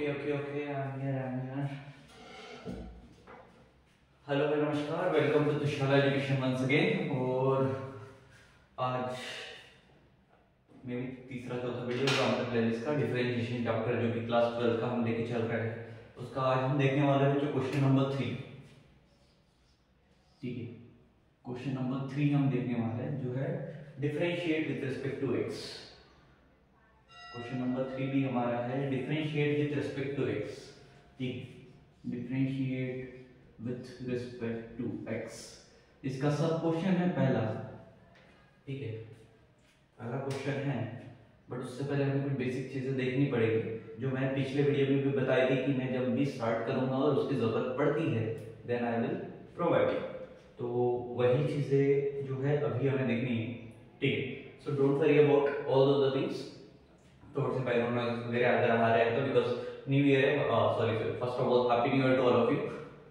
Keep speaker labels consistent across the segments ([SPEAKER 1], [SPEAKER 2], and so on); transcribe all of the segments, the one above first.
[SPEAKER 1] Okay. I'm here. Hello भाई, नमस्कार, welcome to Tushar education once again. और आज मेरी तीसरा चौथा वीडियो जो प्लेलिस्ट का डिफरेंशिएशन चैप्टर जो कि क्लास 12 का हम लेके चल रहे हैं, उसका आज हम देखने वाले हैं जो क्वेश्चन नंबर 3। ठीक है, क्वेश्चन नंबर 3 हम देखने वाले हैं जो है differentiate with respect to x. Question number 3 भी हमारा है differentiate with respect to x. ठीक, differentiate with respect to x, इसका सब क्वेश्चन है पहला। ठीक है, पहला क्वेश्चन है, बट उससे पहले हमें कुछ बेसिक चीजें देखनी पड़ेगी जो मैंने पिछले वीडियो में भी बताई थी कि मैं जब भी स्टार्ट करूंगा और उसकी जरूरत पड़ती है then I will provide it. तो वही चीजें जो है अभी हमें देखनी है। ठीक है, so don't worry about all the things. थोड़े से बैकग्राउंड नॉइज वगैरह अगर आ रहे हैं तो बिकॉज न्यू ईयर है, sorry first of all happy new year to all of you.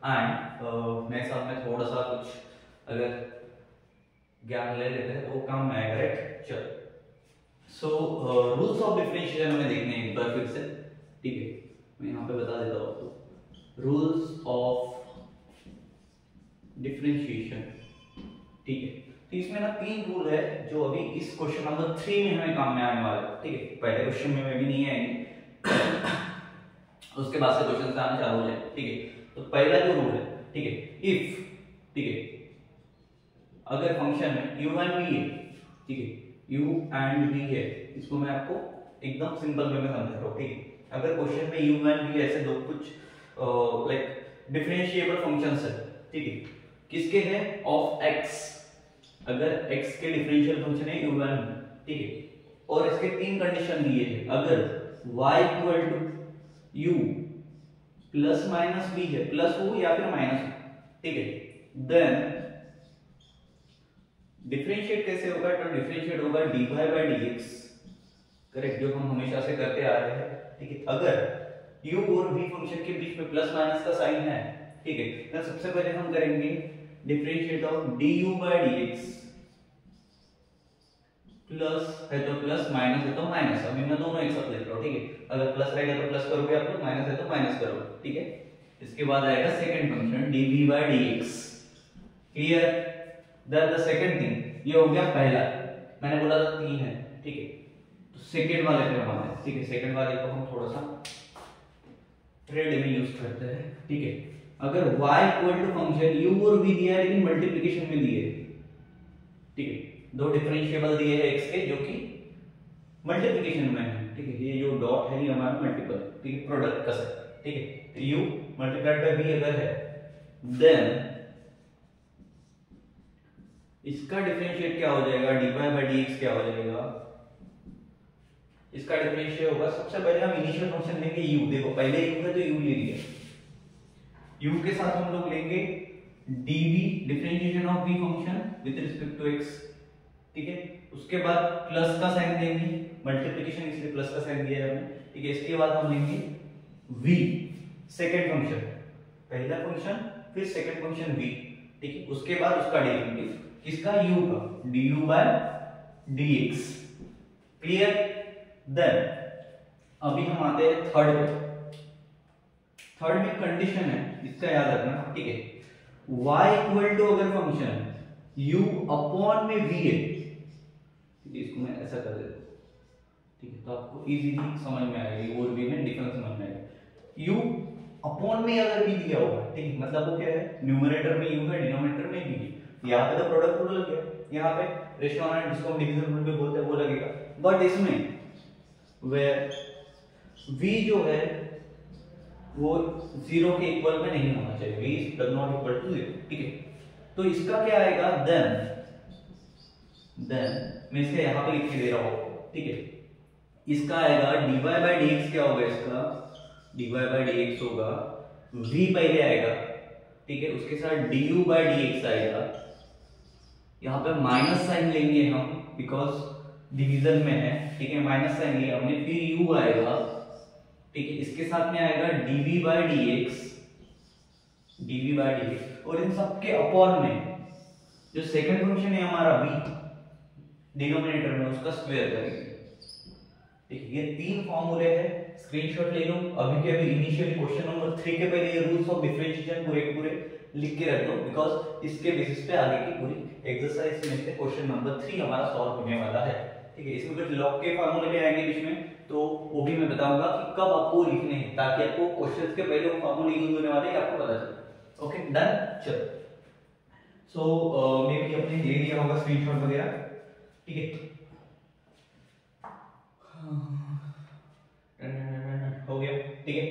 [SPEAKER 1] And मेरे साथ में थोड़ा सा कुछ अगर ज्ञान ले लेते हैं तो वो काम में आएगा, राइट। चल, सो रूल्स ऑफ डिफरेंशिएशन हमें देखने हैं एक बार फिर से। ठीक है, मैं यहाँ पे बता देता हूँ आपको रूल्स ऑफ डिफरेंशिएशन। ठीक है, तो इसमें ना 3 रूल है जो अभी इस क्वेश्चन नंबर 3 में हमें काम में आने वाले हैं। ठीक है, पहले क्वेश्चन में भी नहीं आएंगे उसके बाद से क्वेश्चन आना चालू हो जाए। ठीक है, तो पहला जो रूल है, ठीक है, इफ, ठीक है, अगर फंक्शन में u एंड v है, ठीक है, u एंड v है, इसको मैं आपको एकदम सिंपल वे में समझा रहा हूं। ठीक है, अगर क्वेश्चन में u एंड v ऐसे दो कुछ लाइक डिफरेंशिएबल फंक्शंस है, ठीक है, किसके हैं, ऑफ x, अगर x के डिफरेंशियल फंक्शन है u एंड v, ठीक है, और इसके 3 कंडीशन दिए हैं। अगर y equal to u plus minus b है, प्लस हो या फिर माइनस हो, ठीक है, देन डिफरेंशिएट कैसे होगा, तो डिफरेंशिएट होगा dy by dx, करेक्ट, जो हम हमेशा से करते आ रहे हैं। ठीक है, अगर u और v फंक्शन के बीच में प्लस माइनस का साइन है, ठीक है, तो सबसे पहले हम करेंगे differentiate of du by dx, plus है तो प्लस, माइनस है तो माइनस। अभी मैं दोनों एक साथ लिख रहा हूं। ठीक है, अगर प्लस रहेगा तो प्लस करोगे आप लोग, माइनस है तो माइनस करोगे। ठीक है, इसके बाद आएगा second function dv by dx। Clear, the second thing, ये हो गया पहला, मैंने बोला था 3 है। ठीक है, तो सेकंड वाले पे हम आते हैं। ठीक है, सेकंड वाले को हम थोड़ा सा ट्रेड में यूज करते हैं। ठीक है, अगर y equal to function u और v दिया है लेकिन मल्टीप्लिकेशन में दिए, ठीक है, दो डिफरेंशिएबल दिए हैं x के जो कि मल्टीप्लिकेशन में है। ठीक है, ये जो डॉट है ये हमारा मल्टीपल, ठीक है, प्रोडक्ट का सेट। ठीक है, तो u मल्टीप्लाइड बाय v अगर है, देन इसका डिफरेंशिएट क्या हो जाएगा, dy by dx क्या हो जाएगा, इसका डिफरेंशिएट होगा, सबसे पहले हम इनिशियल फंक्शन लेंगे u। देखो पहले u है तो u ले लिया, u के साथ हम लोग लेंगे dv, differentiation of v function with respect to x। ठीक है, उसके बाद प्लस का साइन देंगे, मल्टीप्लिकेशन इसलिए प्लस का साइन दिया है हमने। ठीक है, इसके बाद हम लेंगे v, सेकंड फंक्शन, पहला फंक्शन फिर सेकंड फंक्शन v। ठीक है, उसके बाद उसका डेरिवेटिव किसका, u का, du by dx। Clear, then अभी हम आते हैं थर्ड पे। थर्ड में कंडीशन है, इसका याद रखना। ठीक है, y इक्वल टू अगर फंक्शन u अपॉन में v है, इसको मैं ऐसा कर देता हूं। ठीक है, तो आपको इजीली समझ में आएगा और v में डिफरेंस समझ में आएगा। u अपॉन में अगर v दिया होगा, ठीक है, मतलब वो क्या है, न्यूमरेटर में u है, डिनोमिनेटर में v है। यहाँ पे तो प्रोडक्ट रूल लग गया, यहाँ पे रेशियो एंड जिसको हम डिवीजन रूल पे बोलते हैं वो लगेगा। बट इसमें वेयर v जो है वो 0 के इक्वल में नहीं होना चाहिए, v does not equal to 0। ठीक है, तो इसका क्या आएगा, देन मैं इसे यहाँ पे लिख के दे रहा हूँ। ठीक है, इसका आएगा dy by dx, क्या होगा इसका, dy by dx होगा, v पहले आएगा, ठीक है, उसके साथ du by dx आएगा, यहाँ पे माइनस साइन लेंगे हम बिकॉज डिवीजन में है। ठीक है, माइनस साइन लिया हमने, फिर u आएगा। ठीक है, इसके साथ में आएगा dv by dx, dv by dx, और इन सबके अपॉन में जो सेकंड फंक्शन है हमारा v डिनोमिनेटर में, उसका स्क्वायर करेंगे। ठीक है, ये 3 फॉर्मूले हैं स्क्रीनशॉट ले लो अभी के अभी। इनिशियली क्वेश्चन नंबर 3 के पहले ये रूल्स ऑफ डिफरेंशिएशन पूरे के पूरे लिख के रख दो, बिकॉज इसके बेसिस पे आगे की पूरी एक्सरसाइज में से क्वेश्चन नंबर 3 हमारा सॉल्व होने वाला है। ठीक है, इसमें कुछ लॉग के फार्मूले भी आएंगे बीच में, तो वो भी मैं बताऊंगा कि कब आपको लिखने हैं, ताकि आपको क्वेश्चंस के पहले वो फार्मूले यूज होने वाले हैं आपको पता चले। Okay done. चलो सो मे भी अपने ले लिया होगा स्क्रीनशॉट वगैरह। ठीक है, हो गया। ठीक है,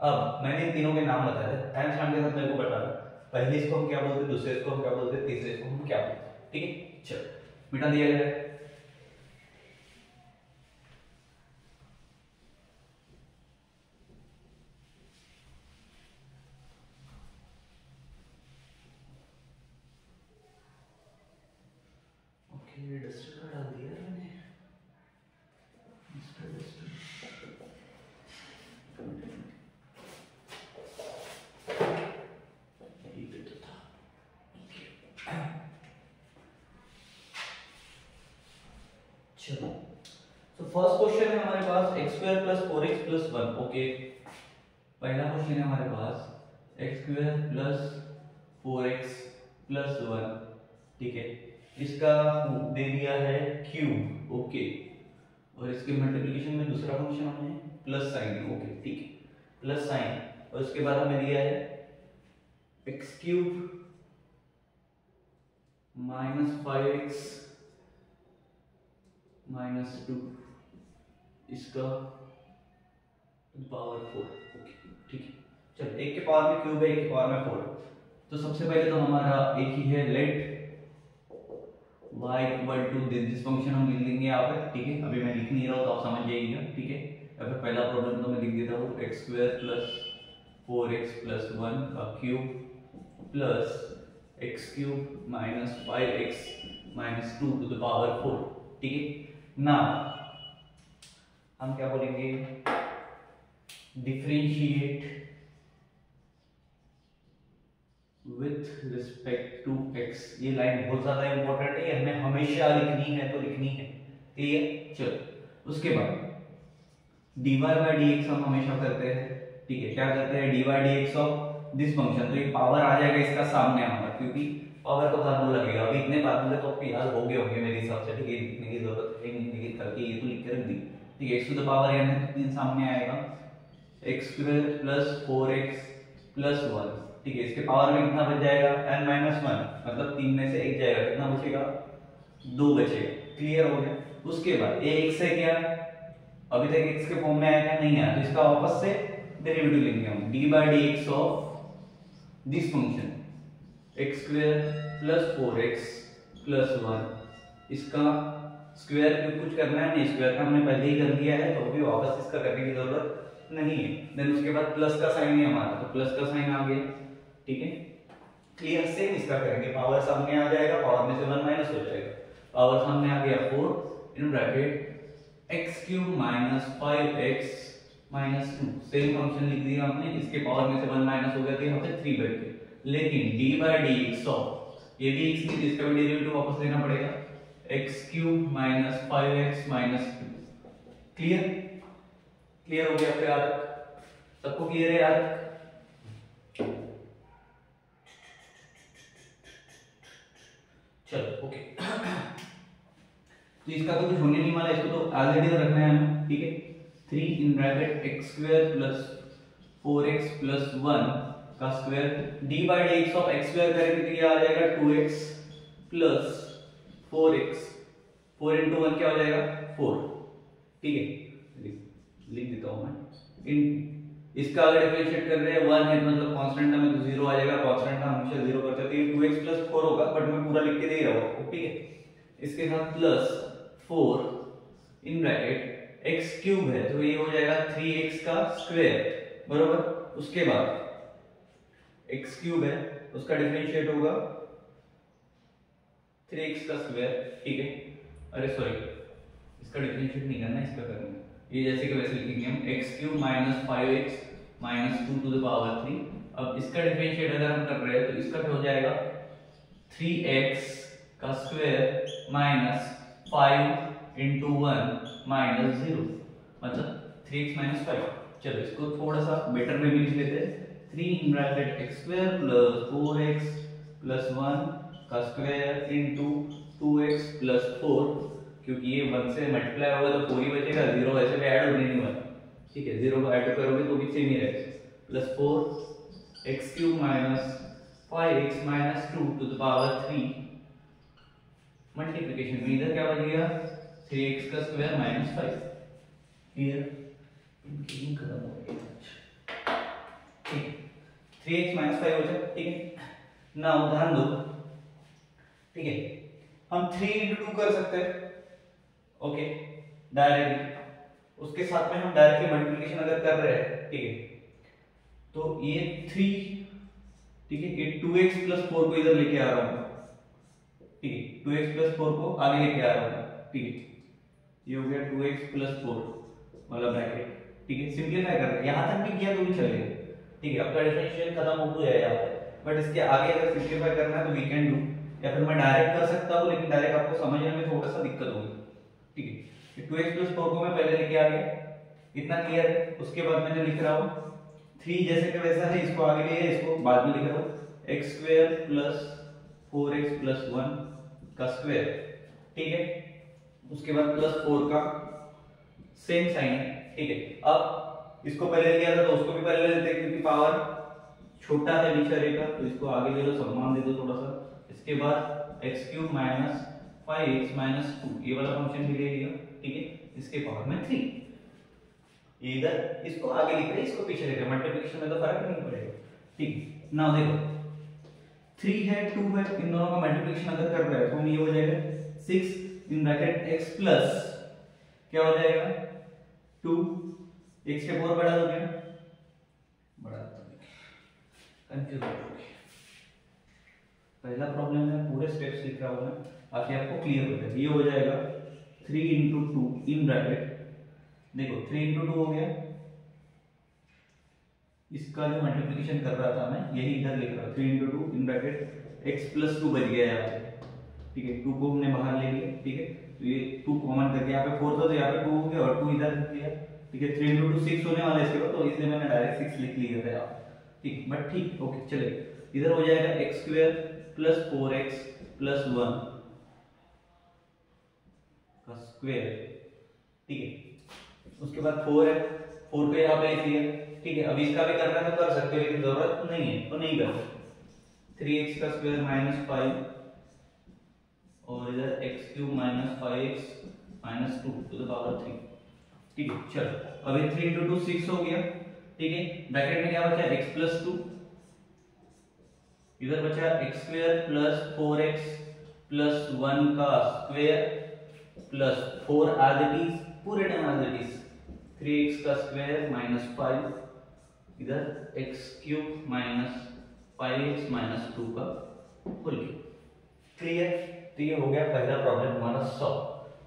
[SPEAKER 1] अब मैंने इन तीनों के नाम बताए थे, टाइम स्टैम्प के साथ मेरे को बताना पहले इसको हम क्या बोलते हैं, दूसरे इसको हम क्या बोलते हैं, तीसरे इसको हम क्या बोलते हैं। ठीक है, चलो मिटा दिया गया है। ओके डस्टर का डाल दिया मैंने, डस्टर चलो तो फर्स्ट क्वेश्चन है हमारे पास x square plus 4x plus 1। Okay, पहला क्वेश्चन है हमारे पास x square plus 4x plus 1। ठीक है, इसका दे दिया है क्यूब। ओके, और इसके मल्टीप्लिकेशन में दूसरा फंक्शन हमें प्लस साइन। ओके ठीक है, प्लस साइन, और उसके बाद हमें दिया है x cube minus 5x minus 2, इसका पावर 4। ओके ठीक है, चलो एक के पावर में क्यूब है, एक के पावर में 4। तो सबसे पहले तो हमारा एक ही है, let y equal to this function हम लिख लेंगे यहाँ पे। ठीक है, अभी मैं लिख नहीं रहा हूँ तो आप समझ जाइएगा। ठीक है, या फिर पहला प्रॉब्लम तो मैं लिख देता हूँ, x square plus 4x plus 1 का cube plus x cube minus 5x minus 2 to the power 4। ठीक है ना, हम क्या बोलेंगे, differentiate with respect to x। ये लाइन बहुत ज्यादा इंपॉर्टेंट है, हमें हमेशा लिखनी है, तो लिखनी है। क्लियर। चलो उसके बाद dy by dx हम हमेशा करते हैं। ठीक है, क्या करते हैं, dy dx of this function, तो ये पावर आ जाएगा इसका सामने हमारा, क्योंकि पावर का फार्मूला लगेगा। अभी इतने फार्मूले तो आपको याद हो गए होंगे मेरे हिसाब से। ठीक है, लिखने की जरूरत है नहीं, लेकिन करके ये तो लिख के रख दी। ठीक है, x to the power n है, 3 सामने आएगा, x square plus 4x plus 1। ठीक है, इसके पावर में कितना बच जाएगा, n माइनस 1, मतलब 3 में से 1 जाएगा, कितना बचेगा, 2 बचेगा। क्लियर हो गया। उसके बाद ये x है क्या, अभी तक x के फॉर्म में आया क्या, नहीं आया, तो इसका वापस से डेरिवेटिव लेंगे हम, dy by dx of this function x square plus 4x plus 1, इसका स्क्वायर कुछ करना है नहीं, स्क्वायर का हमने पहले ही कर दिया है, तो अभी वापस इसका करने की जरूरत नहीं है। देन उसके बाद प्लस का साइन है हमारा, तो प्लस का साइन आ गया। ठीक है, क्लियर। सेम इसका करेंगे, पावर सामने आ जाएगा, पावर में से 1 माइनस हो जाएगा, पावर सामने आ गया 4 इन bracket x cube minus 5x minus 2। Same function लिख दिया हमने, इसके पावर में से 1 माइनस हो गया, तो यहाँ पे 3 बैठ गए। लेकिन dy by dx ऑफ ये भी x की, इसका भी डेरिवेटिव वापस लेना पड़ेगा, x cube minus 5x minus 2। Clear. Clear हो गया आपके यार, सबको क्लियर है यार। चलो ओके, तो इसका तो कुछ होने नहीं वाला, इसको तो ऑलरेडी तो रखना है हमें। ठीक है, 3 in bracket x square plus 4x plus 1 का square, dy by dx of x square करेंगे तो ये आ जाएगा 2x प्लस 4x, 4 into 1 क्या हो जाएगा, 4। ठीक है, लिख देता हूं मैं। इन इसका अगर डिफरेंशिएट कर रहे हैं 1 है, मतलब कांस्टेंट में तो 0 आ जाएगा, कांस्टेंट का हमेशा 0 करते हैं, तो ये 2x प्लस 4 होगा, बट मैं पूरा लिख के दे रहा हूं। ठीक है, इसके साथ प्लस 4 इन ब्रैकेट x क्यूब है, तो ये हो जाएगा 3x का स्क्वायर बराबर। उसके बाद x क्यूब है, उसका डिफरेंशिएट होगा 3x का स्क्वायर। ठीक है, अरे सॉरी, इसका डिफरेंशिएट नहीं करना, इसका करना है, ये जैसे कि वैसे लिखेंगे हम, x cube minus 5x minus 2 to the power 3। अब इसका डिफरेंशिएट अगर हम कर रहे हैं तो इसका क्या हो जाएगा, 3x का स्क्वायर माइनस 5 into 1 माइनस 0, मतलब 3x माइनस 5। चलो इसको थोड़ा सा बेटर वे में लिख लेते हैं। 3 in bracket x square plus 4x plus 1 का स्क्वायर इनटू 2x प्लस 4, क्योंकि ये 1 से मल्टीप्लाई होगा तो 4 ही बचेगा, 0 वैसे भी ऐड होने नहीं वाला, ठीक है, 0 को ऐड करोगे तो भी सेम ही रहेगा, plus 4x cube minus 5x minus 2 to the power 3 multiplication में इधर क्या बच गया 3x का स्क्वायर माइनस 5। क्लियर, इनके खत्म हो गया, ठीक है, 3x माइनस 5 हो जाए, ठीक है ना, ध्यान दो, ठीक है, हम 3 into 2 कर सकते हैं, ओके डायरेक्टली, उसके साथ में हम डायरेक्टली मल्टीप्लिकेशन अगर कर रहे हैं, ठीक है, तो ये 3, ठीक है, ये 2x प्लस 4 को इधर लेके आ रहा हूं, ठीक है, 2x प्लस 4 को आगे लेके आ रहा हूं, ठीक है, ये हो गया 2x प्लस 4 वाला ब्रैकेट, ठीक है, सिंपलीफाई कर रहे हैं, यहां तक भी किया तो भी चलेगा, ठीक है, आपका डिफरेंशियल खत्म हो गया है यहाँ पे, बट इसके आगे अगर सिंपलीफाई करना है तो वी कैन डू, या फिर मैं डायरेक्ट कर सकता हूँ, लेकिन डायरेक्ट आपको समझने में थोड़ा सा दिक्कत होगी, ठीक है, 2x प्लस 4 को मैं पहले लेके आ गया, इतना क्लियर है, उसके बाद मैंने लिख रहा हूँ 3 जैसे कि वैसा है, इसको आगे ले, इसको बाद में लिख रहा हूँ x square plus 4x plus 1 का स्क्वायर, ठीक है, उसके बाद प्लस 4 का सेम साइन है, ठीक है, अब इसको पहले लिया था तो उसको भी पहले ले लेते हैं, क्योंकि पावर छोटा है बेचारे का, तो इसको आगे ले लो, सम्मान दे दो थोड़ा सा, इसके बाद x cube minus 5x minus 2 ये वाला फंक्शन भी ले लिया, ठीक है, इसके पावर में 3, इधर इसको आगे लिख रहे हैं, इसको पीछे लिख रहे हैं, मल्टीप्लिकेशन में तो फर्क नहीं पड़ेगा, ठीक, नाउ देखो 3 है 2 है, इन दोनों का मल्टीप्लिकेशन अगर कर रहे हैं तो ये हो जाएगा 6 इन ब्रैकेट x प्लस क्या हो जाएगा 2 x के 4 बड़ा हो गया, बड़ा कंफ्यूज हो गया, पहला प्रॉब्लम है, पूरे स्टेप्स लिख रहा हूं मैं ताकि आपको क्लियर हो जाए, ये हो जाएगा 3 into 2 इन ब्रैकेट, देखो 3 into 2 हो गया, इसका जो मल्टीप्लिकेशन कर रहा था मैं यही इधर लिख रहा हूं, 3 into 2 in bracket x plus 2 बच गया यहाँ पे, ठीक है, 2 को हमने बाहर ले लिया, ठीक है, तो ये 2 कॉमन करके यहाँ पे 4 था तो यहाँ पे 2 हो गया और 2 इधर लिख लिया, ठीक है, 3 into 2 6 होने वाला है इसके बाद, तो इसलिए मैंने डायरेक्ट 6 लिख लिया था यहाँ, ठीक, बट ठीक, ओके चलिए, इधर हो जाएगा x square plus 4x plus 1 का स्क्वायर, ठीक है, उसके बाद 4 है, 4 को यहाँ पे लिख लिया, ठीक है, अब इसका भी करना है तो कर सकते हो, लेकिन जरूरत नहीं है तो नहीं कर सकते, 3x का स्क्वायर माइनस 5 और इधर x cube minus 5x minus 2 to the power 3, ठीक है, चलो अब ये 3 into 2 6 हो गया, ठीक है, ब्रैकेट में क्या बचा x प्लस 2, इधर बचा x square plus 4x plus 1 का square plus 4 as it is, पूरे time as it is, 3x का स्क्वायर माइनस 5, इधर x cube minus 5x minus 2 का होल क्यूब, क्लियर, तो ये हो गया पहला प्रॉब्लम हमारा सॉल्व,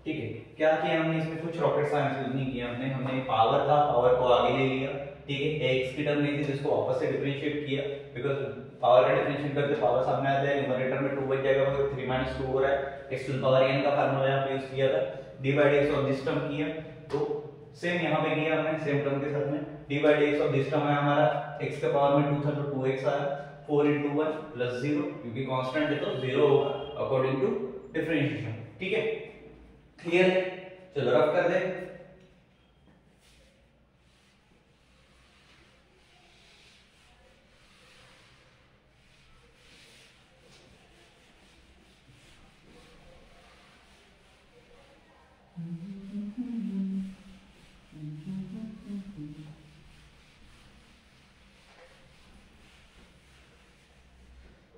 [SPEAKER 1] ठीक है, क्या किया हमने इसमें, कुछ रॉकेट साइंस यूज नहीं किया हमने पावर था, पावर को आगे ले लिया, ठीक है, x की टर्म नहीं थी जिसको वापस से डिफरेंशिएट किया, बिकॉज़ पावर का डिफरेंशिएट करते पावर सामने आता है, न्यूमरेटर में 2 बच जाएगा, वो 3 - 2 हो रहा है, x to the power n का फार्मूला यहां पे यूज किया था, d by dx of this term किया, तो सेम यहां पे किया हमने सेम टर्म के साथ में, d by dx of this term है हमारा, x के पावर में 2 था तो 2x आया, 4 into 1 प्लस 0, क्योंकि कांस्टेंट है तो 0 होगा अकॉर्डिंग टू डिफरेंशिएशन, ठीक है, क्लियर है, चलो रफ कर दे,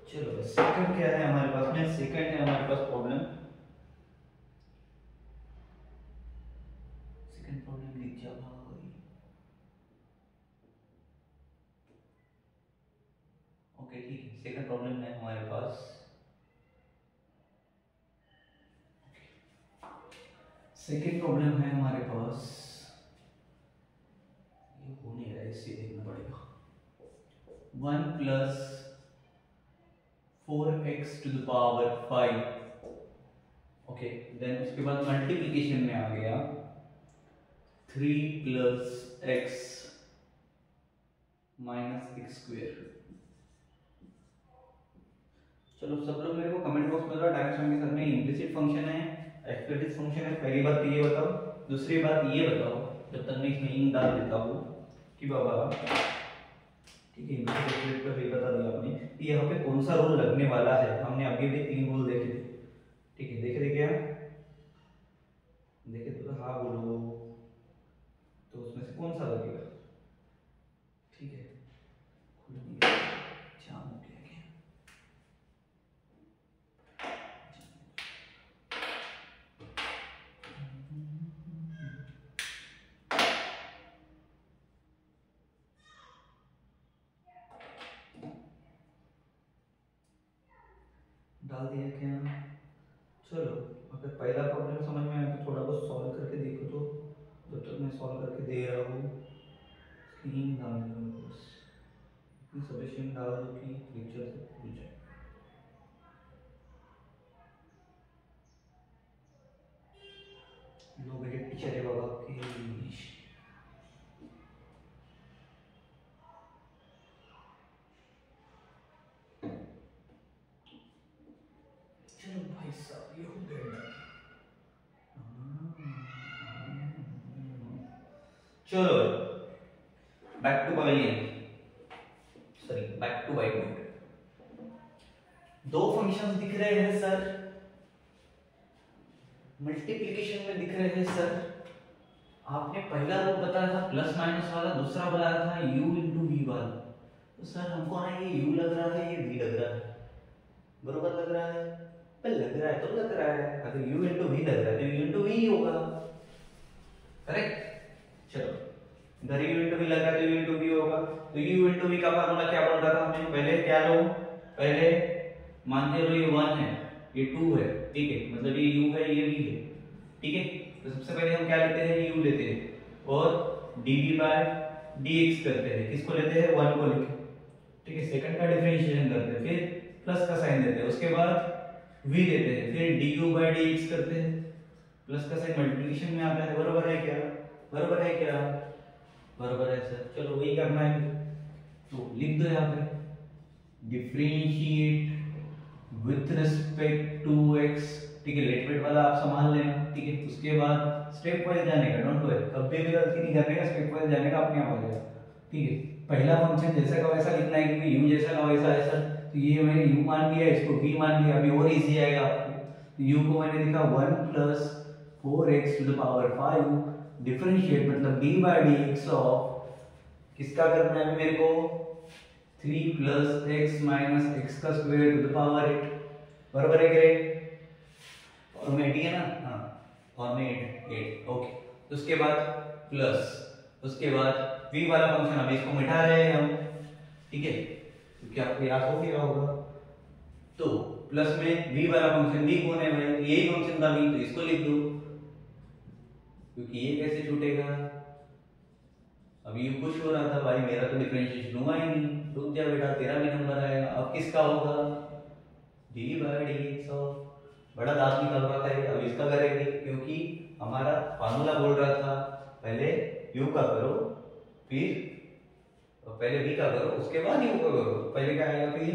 [SPEAKER 1] चलो सेकंड क्या है हमारे पास में, सेकंड है हमारे पास प्रॉब्लम, सेकंड प्रॉब्लम लिख जा भाई, ओके ठीक है, सेकंड प्रॉब्लम है हमारे पास, सेकंड प्रॉब्लम है हमारे पास, ये हो नहीं रहा है, इसे देखना पड़ेगा, 1 plus 4x to the power 5, okay, then उसके बाद मल्टीप्लिकेशन में आ गया 3 plus x minus x square. चलो सब लोग मेरे को कमेंट बॉक्स में बताओ डायरेक्शन के साथ में इम्प्लिसिट फंक्शन है एक्सप्लिसिट फंक्शन है। पहली बात तो ये बताओ, दूसरी बात ये बताओ जब तक मैं इसमें इंक डाल देता हूँ कि बाबा ठीक है इम्प्लिसिट पर ये बता दिया आपने कि यहाँ पे कौन सा रूल लगने वाला है। हमने अभी भी 3 रूल देखे थे, ठीक है देखे थे क्या देखे तो हाँ बोलो, तो उसमें से कौन सा लगेगा? ठीक है जाम हो गया क्या? डाल दिया क्या? चलो अगर पहला प्रॉब्लम समझ में आया तो थोड़ा बहुत सॉल्व करके देखो। तो जब तक मैं सॉल्व करके दे रहा हूँ स्क्रीन डाल दूँगा बस इतनी सफिशिएंट डाल दो कि लेक्चर से भूल जाए। लोग मेरे टीचर है बाबा के चलो भाई साहब ये हो गया। चलो back to pavilion, sorry back to white board. दो फंक्शंस दिख रहे हैं सर, मल्टीप्लिकेशन में दिख रहे हैं सर। आपने पहला रूल बताया था प्लस माइनस वाला, दूसरा बताया था u इंटू वी वाला। तो सर हमको ना ये u लग रहा है ये v लग रहा है, बरोबर लग रहा है? पर लग रहा है तो लग रहा है, अगर u इंटू v लग रहा है तो u इंटू v होगा, करेक्ट? चलो इधर u इंटू v लग रहा है तो u इंटू v होगा। तो u इंटू v का फार्मूला क्या बोल रहा था हमने? पहले क्या लो, पहले मानते लो ये 1 है ये 2 है, ठीक है मतलब ये u है ये v है, ठीक है। तो सबसे पहले हम क्या लेते हैं u लेते हैं और dv बाय dx करते हैं, किसको लेते हैं 1 को लेके, ठीक है। सेकंड का डिफरेंशिएशन करते हैं, फिर प्लस का साइन देते हैं, उसके बाद v लेते हैं, फिर du बाय dx करते हैं, प्लस का साइन मल्टीप्लिकेशन में आता है, बराबर है क्या? बराबर है क्या? बराबर है सर। चलो वही करना है तो लिख दो यहाँ पे differentiate with respect to x, ठीक है। लेट वेट वाला आप संभाल लेना, ठीक है। उसके बाद स्टेप वाइज जाने का, डोंट वरी, कभी भी गलती नहीं करने का, स्टेप वाइज जाने का, अपने आप आ जाएगा, ठीक है। पहला फंक्शन जैसा का वैसा लिखना है क्योंकि u जैसा का वैसा है सर। तो ये मैंने u मान लिया, इसको v मान लिया, अभी और इजी आएगा आपको। तो u को मैंने लिखा 1 plus 4x to the power 5 differentiate मतलब d बाय dx ऑफ किसका करना है मेरे को 3 प्लस x माइनस x का स्क्वायर टू द पावर 8, बराबर है क्या? फॉर्मेट ही है ना, हाँ फॉर्मेट 8, ओके। उसके बाद प्लस, उसके बाद v वाला फंक्शन, अभी इसको मिटा रहे हैं हम, ठीक है, क्योंकि आपको याद हो गया होगा। तो प्लस में v वाला फंक्शन v कौन है भाई? यही फंक्शन था v, तो इसको लिख दो क्योंकि ये कैसे छूटेगा। अभी यू खुश हो रहा था भाई मेरा तो डिफरेंशिएशन हुआ ही नहीं, रुक जा बेटा तेरा भी नंबर आएगा। अब किसका होगा? d बाय dx ऑफ बड़ा दांत निकल रहा था, अब इसका करेंगे क्योंकि हमारा फार्मूला बोल रहा था पहले u का करो फिर पहले v का करो उसके बाद u का करो। पहले क्या आएगा फिर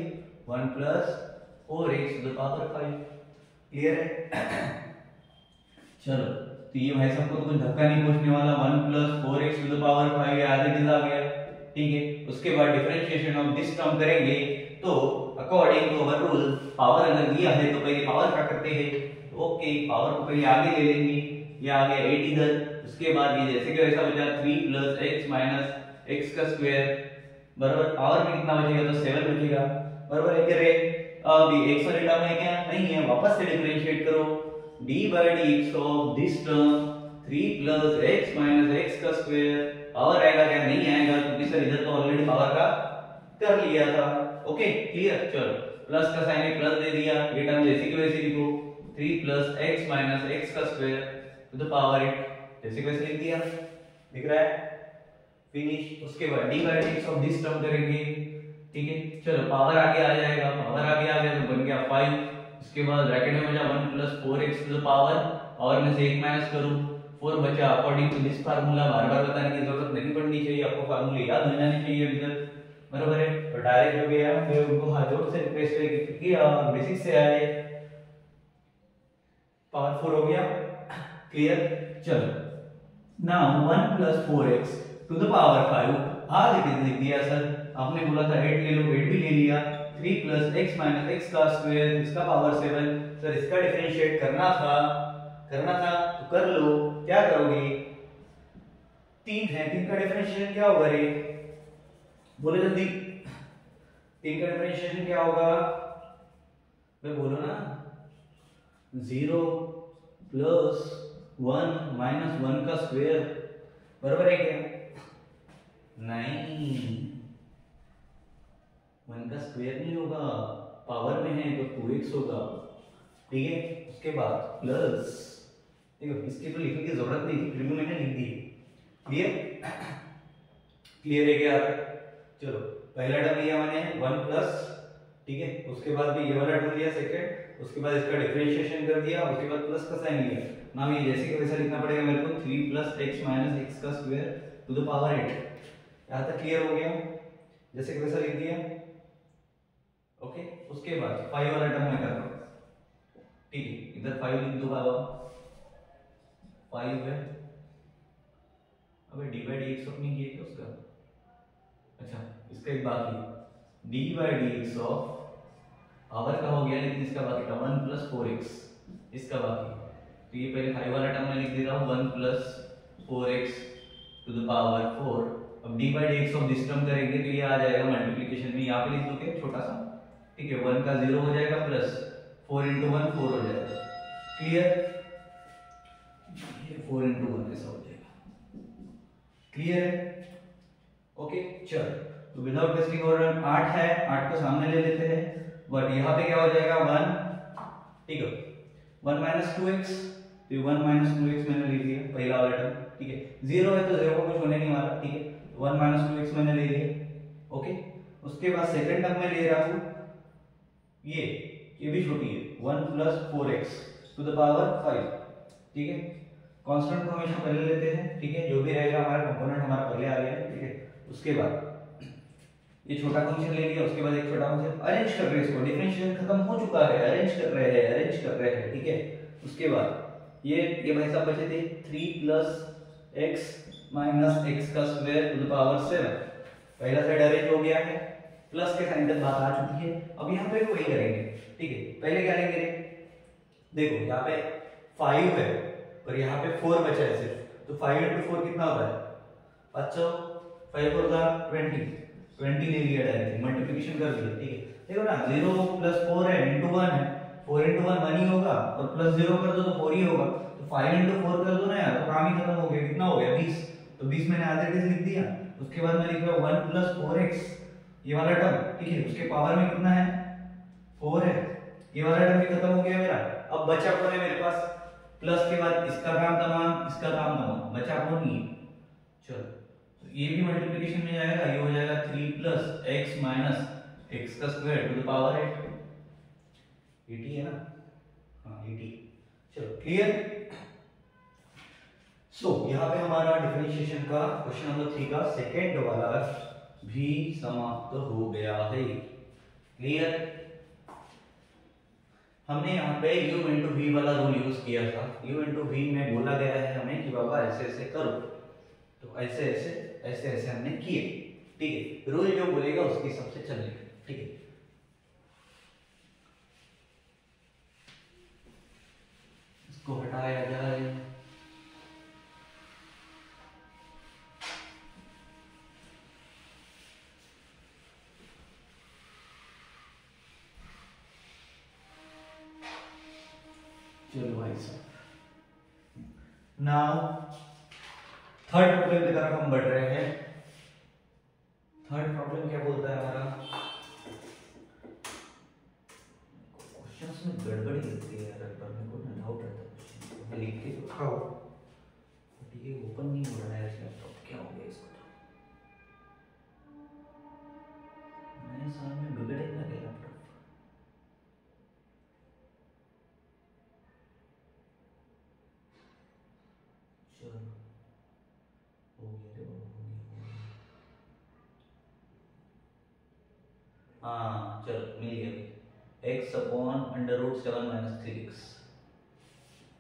[SPEAKER 1] 1 plus 4x to the power 5, clear है? चलो तो ये भाई सबको तो कुछ धक्का नहीं पहुंचने वाला, 1 plus 4x to the power 5 ये आगे चला गया, ठीक है। उसके बाद डिफरेंशिएशन ऑफ दिस टर्म करेंगे तो according to our rule power अगर दिया है तो पहले पावर का करते हैं, ओके पावर को पहले आगे ले लेंगे, ये आ गया 8 इधर, उसके बाद ये जैसे कि वैसा बचा 3 प्लस x माइनस x का स्क्वायर, बराबर पावर में कितना बचेगा तो 7 बचेगा, बराबर है क्या रे? अब ये x वाले टर्म है क्या? नहीं है, वापस से डिफरेंशिएट करो d by dx of this term 3 plus x minus x का स्क्वायर, पावर आएगा क्या? नहीं आएगा क्योंकि सर इधर तो ऑलरेडी पावर का कर लिया था, ओके क्लियर। चलो प्लस का साइन है प्लस दे दिया, ये टर्म जैसे की वैसे लिखो 3 plus x minus x का स्क्वायर टू द पावर 8, जैसे की वैसे लिख दिया, दिख रहा है? फिनिश। उसके बाद d by dx of this term करेंगे, ठीक है। चलो पावर आगे आ जाएगा, पावर आगे आ गया तो बन गया 5, उसके बाद ब्रैकेट में बचा 1 plus 4x to the power में से 1 माइनस करूं 4 बचा। अकॉर्डिंग टू दिस फार्मूला बार बार बताने की जरूरत नहीं पड़नी चाहिए, आपको फार्मूले याद हो जाने चाहिए अभी तक। बराबर है। तो डायरेक्ट जो गया फिर उनको हाथों से रिप्लेस किया, बेसिक से आए, पावर 4 हो गया। क्लियर। चलो now 1 plus 4x to the power 5 आज इट इज लिख दिया सर। आपने बोला था 8 ले लो, 8 भी ले लिया। 3 प्लस x माइनस x का स्क्वायर इसका पावर 7। सर इसका डिफरेंशिएट करना था तो कर लो। क्या करोगे? 3 है, 3 का डिफरेंशिएशन क्या होगा रे? बोलो जल्दी। 3 का डिफरेंशिएशन क्या होगा? मैं बोलो ना। 0 प्लस 1 माइनस 1 का स्क्वायर बराबर है क्या? नहीं, 1 का स्क्वायर नहीं होगा, पावर में है तो 2x होगा। ठीक है। उसके बाद प्लस, देखो इसकी तो लिखने की जरूरत नहीं थी, फिर भी मैंने लिख दी। क्लियर? क्लियर है क्या? चलो पहला टर्म लिया मैंने 1 प्लस, ठीक है। उसके बाद भी ये वाला टर्म लिया सेकंड, उसके बाद इसका डिफरेंशिएशन कर दिया, उसके बाद प्लस का साइन लिया। नाम ये जैसे कि वैसा लिखना पड़ेगा मेरे को। 3 प्लस x माइनस x का स्क्वायर टू द पावर 8। यहां तक क्लियर हो गया? जैसे कि वैसा लिख दिया। ओके। उसके बाद 5 वाला टर्म में कर रहा हूं। ठीक है, इधर 5 लिख दो बाबा। 5 है, अबे डी बाई डी एक्स अपनी किए क्या उसका? अच्छा, इसका एक बाकी D by D x of power का हो गया, लेकिन इसका बाकी था 1 प्लस 4x, इसका बाकी। तो ये पहले 5 वाला टर्म में लिख दे रहा हूँ, 1 plus 4x to the power 4। अब D by D x of this term करेंगे तो ये आ जाएगा मल्टीप्लिकेशन में, यहाँ पे लिख दोगे छोटा सा। ठीक है, 1 का 0 हो जाएगा प्लस 4 इंटू 1 4 हो जाएगा। क्लियर? ये 4 इंटू 1 ऐसा हो जाएगा। क्लियर है? ओके। चल तो विदाउट वेस्टिंग ऑर्डर 8 है, 8 को सामने ले लेते हैं। बट यहाँ पे क्या हो जाएगा 1, ठीक है। 1 माइनस 2x, तो 1 माइनस 2x मैंने ले लिया पहला वाला टर्म। ठीक है, 0 है तो 0 को कुछ होने नहीं वाला। ठीक है, 1 माइनस 2x मैंने ले लिया। ओके। उसके बाद सेकंड टर्म में ले रहा हूँ ये भी छोटी है, 1 plus 4x to the power 5। ठीक है, कांस्टेंट को हमेशा पहले लेते हैं। ठीक है, जो भी रहेगा हमारा कंपोनेंट हमारा पहले आ गया। ठीक है, उसके बाद ये छोटा फंक्शन ले लिया, उसके बाद एक छोटा फंक्शन अरेंज कर रहे हैं, इसको डिफरेंशिएशन खत्म हो चुका है, अरेंज कर रहे हैं। ठीक है, उसके बाद ये भाई साहब बचे थे 3 प्लस x माइनस x का स्क्वायर टू द पावर 7। पहला साइड अरेंज हो गया है, प्लस के साइन तक बात आ चुकी है। अब यहाँ पे वही करेंगे। ठीक है, पहले क्या लेंगे? देखो यहाँ पे 5 है और यहाँ पे 4 बचा है सिर्फ, तो 5 इंटू 4 कितना होता है? अच्छा, 5 4 का 20 ले लिया, डायरेक्ट मल्टीप्लिकेशन कर दिया। ठीक है, देखो ना 0 प्लस 4 है इंटू 1 है, 4 इंटू 1 1 ही होगा, और प्लस 0 कर दो तो 4 ही होगा। तो 5 इंटू 4 कर दो ना यार, तो काम ही खत्म हो गया। कितना हो गया? 20। तो 20 मैंने आधे कैसे लिख दिया। उसके बाद मैं लिख रहा हूँ 1 प्लस 4x, ये वाला टर्म। ठीक है, उसके पावर में कितना है? 4 है। ये वाला टर्म भी खत्म हो गया मेरा। अब बचा कौन है मेरे पास? प्लस के बाद इसका काम तमाम, इसका काम तमाम, बचा कौन? नहीं। चलो तो ये भी मल्टीप्लिकेशन में जाएगा, ये हो जाएगा 3 प्लस x माइनस x का स्क्वायर टू द पावर 8। 80 है ना? हाँ 80। चलो क्लियर। सो यहाँ पे हमारा डिफरेंशिएशन का क्वेश्चन नंबर 3 का सेकंड वाला भी समाप्त हो गया है। क्लियर। हमने यहाँ पे u इंटू वी वाला रूल यूज किया था। u इंटू वी में बोला गया है हमें कि बाबा ऐसे ऐसे करो, तो ऐसे ऐसे हमने किए। ठीक है, रूल जो बोलेगा उसके हिसाब से चलेगा। ठीक है, इसको हटाया जाए। चलो भाई साहब, नाउ थर्ड प्रॉब्लम की तरफ हम बढ़ रहे हैं। थर्ड प्रॉब्लम क्या बोलता है हमारा? क्वेश्चंस में गड़बड़ी लगती है यार, पर मेरे को ना डाउट रहता है। मैं लिख के तो खाओ, बट ये ओपन नहीं हो रहा है इस लैपटॉप, क्या हो गया इसको? नए साल में बिगड़ेगा क्या लैपटॉप? चलो हो गया रे, हो गया। चलो मिल गया, x upon under root 7 minus 3x।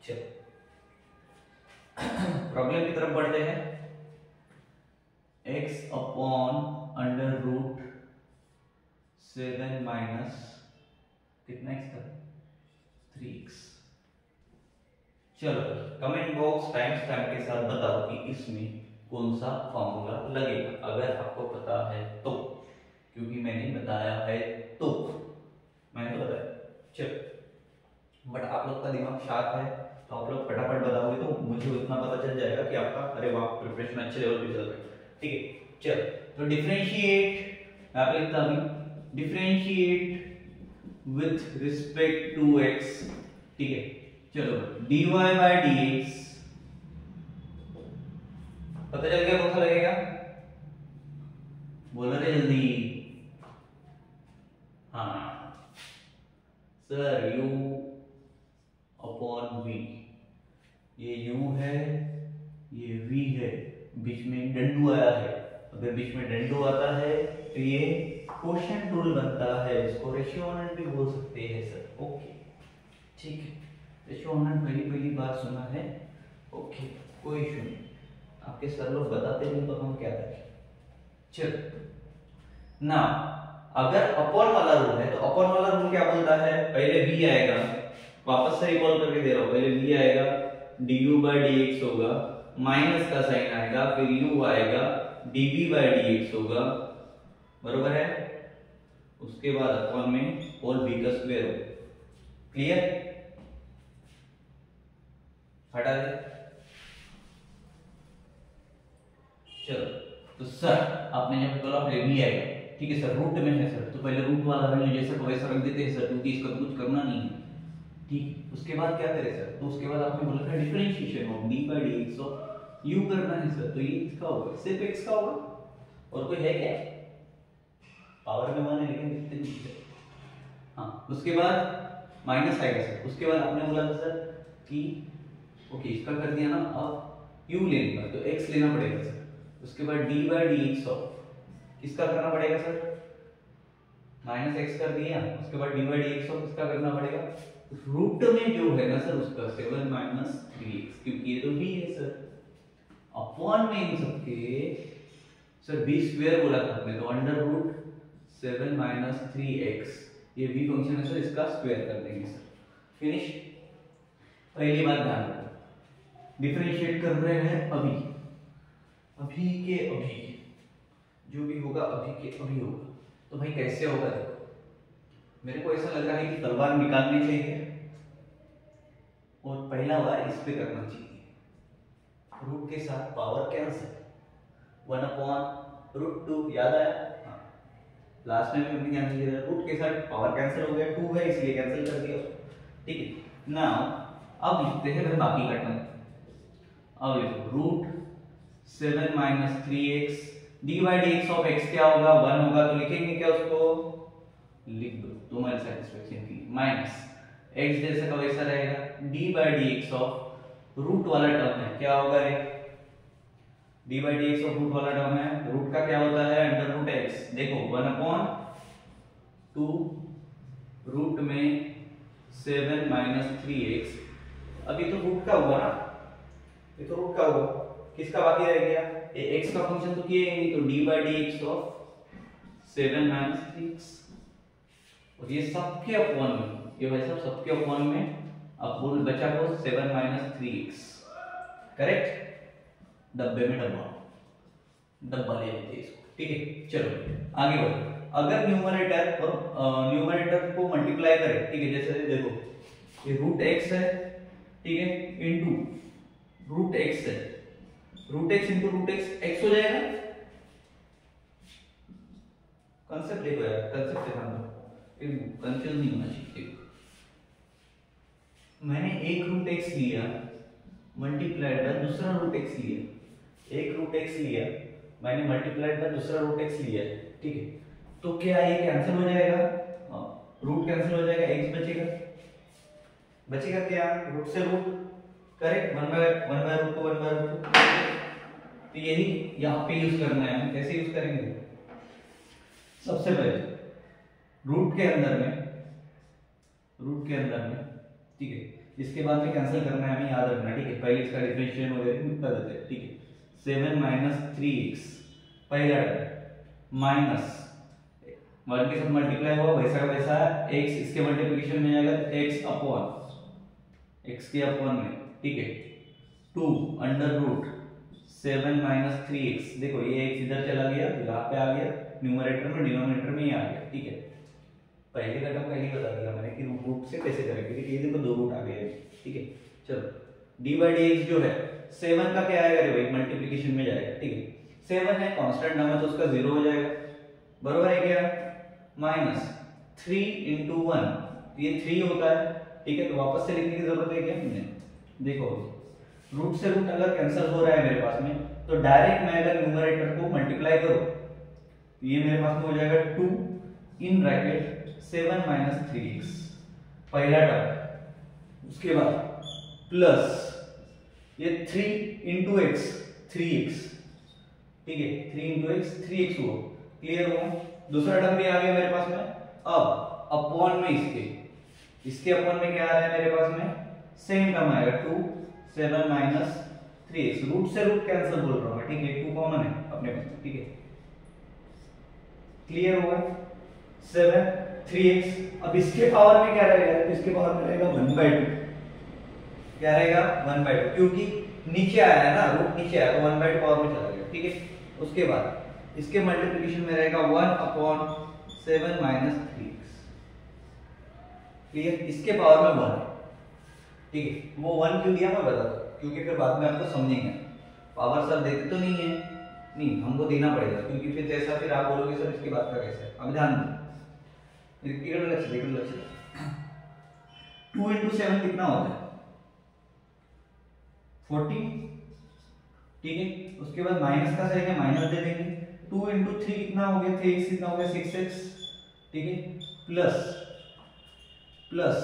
[SPEAKER 1] चलो प्रॉब्लम की तरफ बढ़ते हैं। x upon under root 7 minus कितना x था 3x। चलो कमेंट बॉक्स टाइम स्टैम्प के साथ बताओ कि इसमें कौन सा फॉर्मूला लगेगा, अगर आपको पता है तो, क्योंकि मैंने बताया है तो, मैंने तो बताया। चलो बट आप लोग का दिमाग शार्प है तो आप लोग फटाफट बताओगे तो मुझे उतना पता चल जाएगा कि आपका अरे वाह प्रिपरेशन अच्छे लेवल पे चल रहा है। ठीक है चलो, तो डिफरेंशिएट आप लिखता हूं, differentiate with respect to x। ठीक है चलो, dy बाय dx पता चल गया कौन सा लगेगा, बोलो रे जल्दी। हाँ सर u अपॉन v, ये u है ये v है, बीच में डंडू आया है, अगर बीच में डंडू आता है तो ये क्वोशिएंट रूल बनता है, इसको रेशियोनेंट भी बोल सकते हैं सर। ओके ठीक है, रेशियोनेंट पहली बार सुना है। ओके कोई इशू नहीं, आपके सर लोग बताते नहीं तो हम क्या करें। चल ना, अगर अपॉन वाला रूल है तो अपॉन वाला रूल क्या बोलता है, पहले v आएगा, वापस से रिकॉल करके दे रहा हूं, पहले v आएगा du बाय dx होगा, माइनस का साइन आएगा, फिर u आएगा db बाय dx होगा, बरोबर है, उसके बाद अपॉन में होल v का स्क्वायर होगा। क्लियर, हटा दे। चलो तो सर आपने जब बोला v आएगा, ठीक है सर, रूट में है सर तो पहले रूट वाला वैल्यू जैसा को वैसा रख देते हैं सर, क्योंकि इसका कुछ करना नहीं है। ठीक, उसके बाद क्या करें सर, तो उसके बाद आपने बोला था differentiation of d by dx of u करना है सर, तो ये इसका होगा, सिर्फ x का होगा, और कोई है क्या, पावर में 1 है लेकिन कितने नहीं है। हाँ उसके बाद माइनस आएगा सर, उसके बाद आपने बोला था सर कि ओके इसका कर दिया ना, अब u लेना तो x लेना पड़ेगा सर, उसके बाद d बाय dx ऑफ किसका करना पड़ेगा सर, माइनस x कर दिया, उसके बाद d बाय dx ऑफ किसका करना पड़ेगा, रूट में जो है ना सर उसका 7 माइनस 3x, क्योंकि ये तो v है सर, अपॉन में इन सबके सर v स्क्वायर बोला था आपने, तो अंडर रूट 7 माइनस 3x, ये v फंक्शन है सर, इसका स्क्वायर कर देंगे सर। फिनिश। पहली बात ध्यान रखो, डिफरेंशिएट कर रहे हैं अभी, अभी के अभी जो भी होगा अभी के अभी होगा, तो भाई कैसे होगा देखो, मेरे को ऐसा लग रहा है कि तलवार निकालनी चाहिए और पहला बार इस पे करना चाहिए, रूट के साथ पावर कैंसिल, 1 अपॉन रूट 2 याद आया, हाँ लास्ट में भी हमने कैंसिल किया, रूट के साथ पावर कैंसिल हो गया, 2 है इसलिए कैंसिल कर दिया उसको। ठीक है नाउ अब लिखते हैं फिर बाकी का टर्म, अब लिखो root 7 minus 3x, dy by dx of x क्या होगा 1 होगा, तो लिखेंगे क्या उसको, लिख दो तुम्हारी सेटिस्फेक्शन की, माइनस x जैसा का वैसा रहेगा, d by dx of root वाला टर्म है क्या होगा रे, d by dx of root वाला टर्म है, रूट का क्या होता है अंडर रूट x, देखो 1 अपॉन 2 रूट में 7 माइनस 3x, अभी तो रूट का हुआ ना, ये तो रूट का हुआ, किसका बाकी रह गया, ये x का फंक्शन तो किए नहीं, तो d by dx of 7 minus 3x, और ये सबके अपॉन में, ये भाई सब सबके अपॉन में, अब बोल बचा को 7 माइनस 3x, करेक्ट, डब्बे में डब्बा ले लेते हैं इसको। ठीक है चलो आगे बढ़ो, अगर न्यूमरेटर और न्यूमरेटर को मल्टीप्लाई करें, ठीक है जैसे देखो ये रूट x है, ठीक है इनटू रूट x है, root x into root x हो जाएगा, कंसेप्ट देखो यार, कंसेप्ट ध्यान दो, कंफ्यूज नहीं होना चाहिए। मैंने एक रूट x लिया मल्टीप्लाइड बाय दूसरा रूट x लिया, एक रूट x लिया मैंने मल्टीप्लाइड बाय दूसरा रूट x लिया, ठीक है तो क्या ये कैंसिल हो जाएगा, रूट कैंसिल हो जाएगा, x बचेगा, बचेगा क्या, रूट से रूट, करेक्ट, 1 बाय रूट को 1 बाय रूट, तो यही यहाँ पे यूज करना है, हम कैसे यूज करेंगे, सबसे पहले रूट के अंदर में, ठीक है। इसके बाद में कैंसिल करना है, हमें याद रखना, ठीक है। पहले इसका डिफरेंशिएशन वगैरह कर देते हैं, ठीक है। 7 माइनस 3x पहला टर्म माइनस 1 के साथ मल्टीप्लाई हुआ वैसा का वैसा x इसके मल्टीप्लिकेशन में जाएगा x अपॉन x के अपॉन में, ठीक है। 2 अंडर रूट 7 माइनस 3x, देखो ये x इधर चला गया तो यहाँ पे आ गया न्यूमरेटर में, डिनोमिनेटर में ही आ गया, ठीक है। पहले का टर्म पहले बता दिया मैंने कि रूट से कैसे करेंगे, ठीक है। ये देखो दो रूट आ गए, ठीक है। चलो d बाई dx जो है 7 का क्या आएगा रे भाई, मल्टीप्लिकेशन में जाएगा, ठीक है। 7 है कांस्टेंट नंबर तो उसका 0 हो जाएगा, बरोबर है क्या। माइनस 3 इंटू 1 ये 3 होता है, ठीक है। तो वापस से लिखने की जरूरत है क्या, नहीं। देखो रूट से रूट अगर कैंसिल हो रहा है मेरे पास में, तो डायरेक्ट मैं अगर न्यूमरेटर को मल्टीप्लाई करूं तो ये मेरे पास में हो जाएगा 2 इन ब्रैकेट 7 माइनस 3x पहला टर्म, उसके बाद प्लस ये 3 इंटू एक्स 3x, ठीक है। 3 इंटू एक्स 3x हुआ, क्लियर हुआ। दूसरा टर्म भी आ गया मेरे पास में। अब अपॉन में इसके अपॉन में क्या आ रहा है मेरे पास में, सेम टर्म आएगा 2 7 माइनस 3x, रूट से रूट कैंसिल बोल रहा हूं मैं, ठीक है। 2 कॉमन है अपने पास, ठीक है। क्लियर हुआ 7 3x। अब इसके पावर में क्या रहेगा, तो इसके पावर में रहेगा 1/2, क्या रहेगा 1/2, क्योंकि नीचे आया है ना, रूट नीचे आया तो 1/2 पावर में चला गया, ठीक है। उसके बाद इसके मल्टीप्लिकेशन में रहेगा 1 अपॉन 7 माइनस 3x, क्लियर। इसके पावर में 1 है, ठीक है। वो 1 क्यों दिया मैं बता दूं, क्योंकि फिर बाद में आपको समझेंगे। पावर सर देते तो नहीं है, नहीं हमको देना पड़ेगा, क्योंकि फिर जैसा फिर आप बोलोगे सर इसके बाद का कैसे है। अब ध्यान दो, लक्ष्य 2 इंटू 7 कितना होता है 40, ठीक है। उसके बाद माइनस का साइन है, माइनस दे देंगे। 2 इंटू 3 कितना हो गया, 3x कितना हो गया 6x, ठीक है। प्लस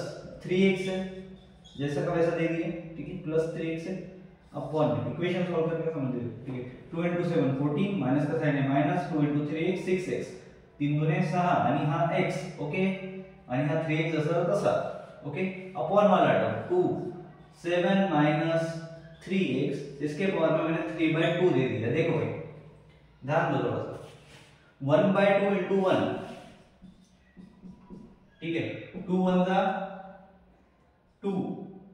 [SPEAKER 1] 3x है, जैसा का वैसा दे दिए, ठीक है। प्लस 3x है अपॉन में इक्वेशन सॉल्व करके समझ लीजिए, ठीक है। 2 इंटू 7 14, माइनस का साइन है माइनस, 2 इंटू 3x 6x, 3 दुने 6 आणि हा x, ओके। आणि हा 3x जसा तसा, ओके। अपॉन वाला टर्म 2 7 माइनस 3x, इसके पावर में मैंने 3/2 दे दिया। देखो भाई ध्यान दो थोड़ा सा, 1/2 इंटू 1, ठीक है। 2 1 जा 2,